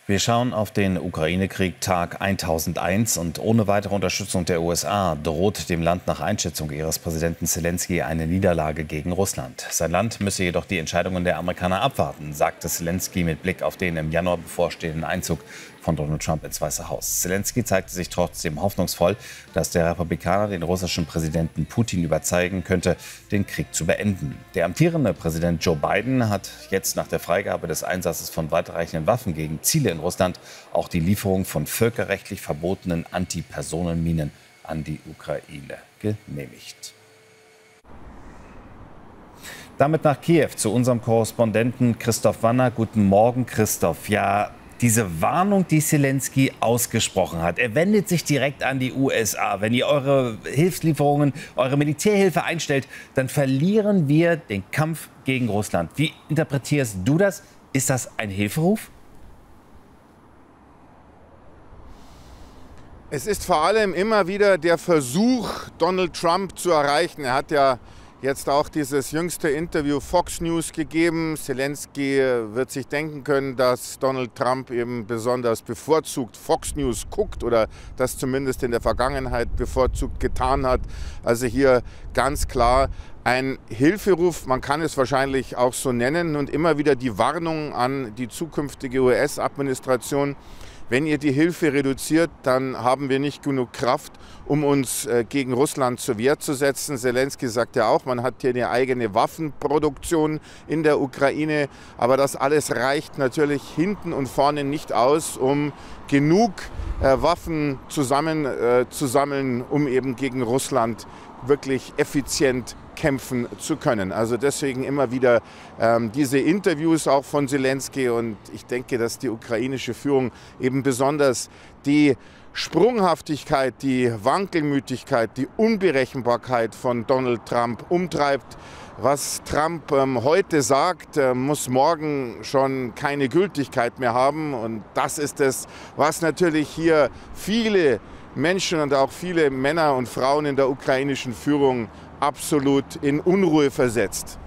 Wir schauen auf den Ukraine-Krieg Tag 1001 und ohne weitere Unterstützung der USA droht dem Land nach Einschätzung ihres Präsidenten Selenskyj eine Niederlage gegen Russland. Sein Land müsse jedoch die Entscheidungen der Amerikaner abwarten, sagte Selenskyj mit Blick auf den im Januar bevorstehenden Einzug von Donald Trump ins Weiße Haus. Selenskyj zeigte sich trotzdem hoffnungsvoll, dass der Republikaner den russischen Präsidenten Putin überzeugen könnte, den Krieg zu beenden. Der amtierende Präsident Joe Biden hat jetzt nach der Freigabe des Einsatzes von weitreichenden Waffen gegen Ziele in Russland auch die Lieferung von völkerrechtlich verbotenen Antipersonenminen an die Ukraine genehmigt. Damit nach Kiew zu unserem Korrespondenten Christoph Wanner. Guten Morgen, Christoph. Ja, diese Warnung, die Selenskyj ausgesprochen hat, er wendet sich direkt an die USA. Wenn ihr eure Hilfslieferungen, eure Militärhilfe einstellt, dann verlieren wir den Kampf gegen Russland. Wie interpretierst du das? Ist das ein Hilferuf? Es ist vor allem immer wieder der Versuch, Donald Trump zu erreichen. Er hat ja jetzt auch dieses jüngste Interview Fox News gegeben. Selenskyj wird sich denken können, dass Donald Trump eben besonders bevorzugt Fox News guckt oder das zumindest in der Vergangenheit bevorzugt getan hat. Also hier ganz klar ein Hilferuf, man kann es wahrscheinlich auch so nennen, und immer wieder die Warnung an die zukünftige US-Administration: Wenn ihr die Hilfe reduziert, dann haben wir nicht genug Kraft, um uns gegen Russland zur Wehr zu setzen. Selenskyj sagt ja auch, man hat hier eine eigene Waffenproduktion in der Ukraine. Aber das alles reicht natürlich hinten und vorne nicht aus, um genug Waffen zu sammeln, um eben gegen Russland wirklich effizient kämpfen zu können. Also deswegen immer wieder diese Interviews auch von Selenskyj, und ich denke, dass die ukrainische Führung eben besonders die Sprunghaftigkeit, die Wankelmütigkeit, die Unberechenbarkeit von Donald Trump umtreibt. Was Trump heute sagt, muss morgen schon keine Gültigkeit mehr haben, und das ist es, was natürlich hier viele Menschen und auch viele Männer und Frauen in der ukrainischen Führung absolut in Unruhe versetzt.